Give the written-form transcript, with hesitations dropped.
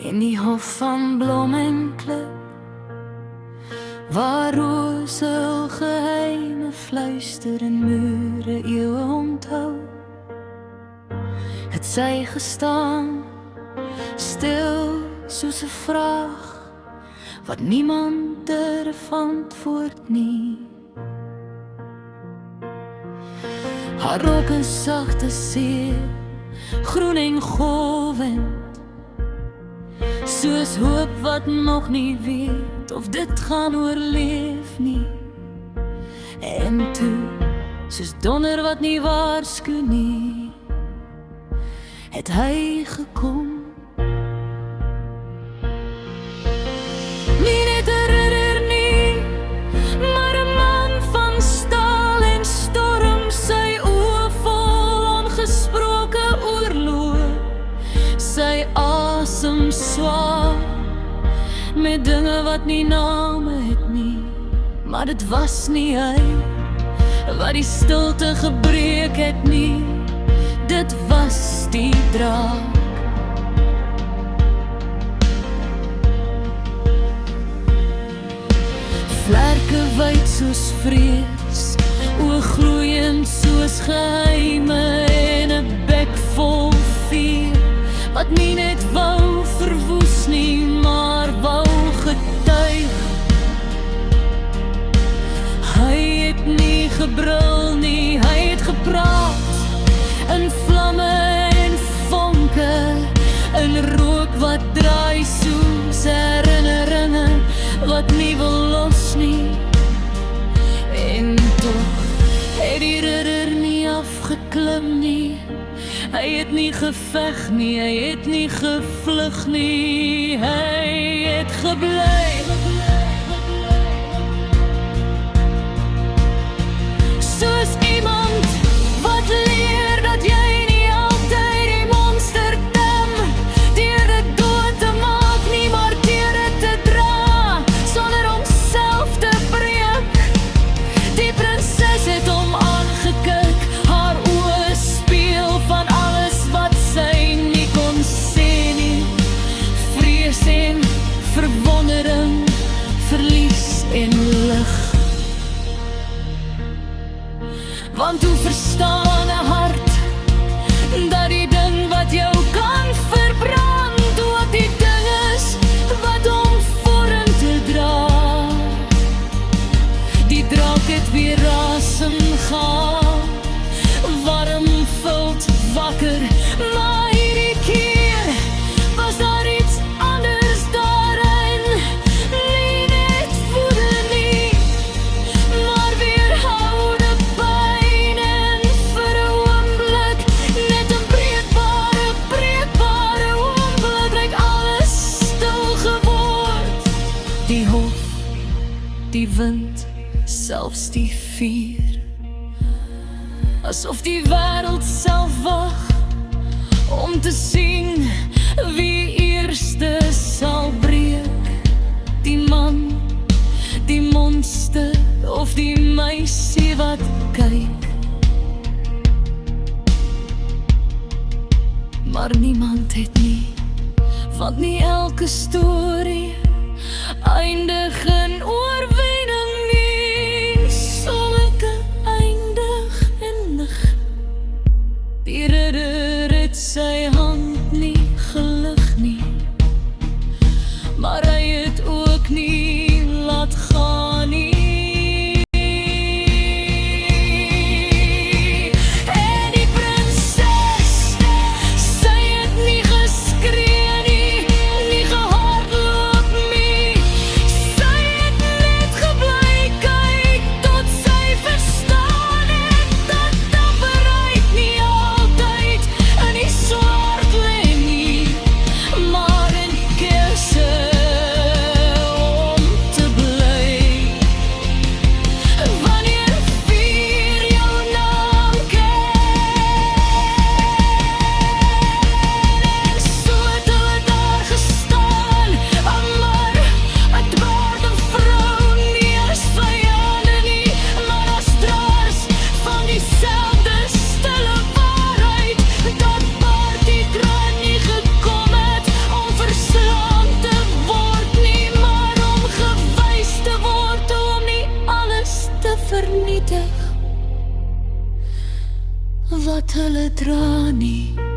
in die hof van blom en klip, waar rose hul geheime fluister en mure eeuwe onthou, het sy gestaan, stil soos 'n vraag, wat niemand durf antwoord nie. Haar rok is sagte see, groen en golwend, soos hoop wat nog nie weet of dit gaan oorleef nie. En toe, soos donder wat nie waarsku nie, het hy gekom. Nie net 'n ridder nie, maar 'n man van staal en storm, sy oë vol ongesproke oorlog, sy asem swaar met dinge wat nie name het nie, maar dit was nie hy wat die stilte gebreek het nie, dit was die draak. Vlerke wyd soos vrees, oë gloeiend soos geheime, en 'n bek vol vuur wat nie net wou verwoes nie, maar wou getuig. Hy het nie gebrul nie, hy het gepraat, in vlamme en vonke, in rook wat draai soos herinneringe wat nie wil los nie. En tog het die ridder nie afgeklim nie, hy het nie geveg nie, hy het nie gevlug nie, hy het gebly. Soos iemand wat leer dat jy nie altyd die monster tem, deur dit dood te maak nie, maar deur dit te dra, sonder homself te breek. Die prinses het hom aangekyk, haar oë speel van alles wat sy nie kon sê nie, vrees en verwondering, verlies en lig. Want hoe verstaan 'n hart dat die ding wat jou kan verbrand ook die ding is wat hom vorentoe dra. Die draak het weer rasem gaan, warm vult wakker, maar hierdie keer was daar iets anders daarin, nie net woede nie, maar weerhoude pyn, en vir 'n oomblik net 'n breekbare oomblik lyk alles stil geword. Die hof, die wind, selfs die vuur, asof die wêreld self wag om te sien wie eerste sal breek. Die man, die monster of die meisie wat kyk. Maar niemand het nie, want nie elke storie eindig in oorwinning nie, sommige eindig in lig. Die ridder het sy hand nie gelig nie, maar hy het ook nie laat gaan nie. En die prinses, sy het nie geskree nie, nie gehardloop nie, sy het net gebly kyk tot sy verstaan het dat dapperheid nie altyd in die swaar wat hulle dra nie.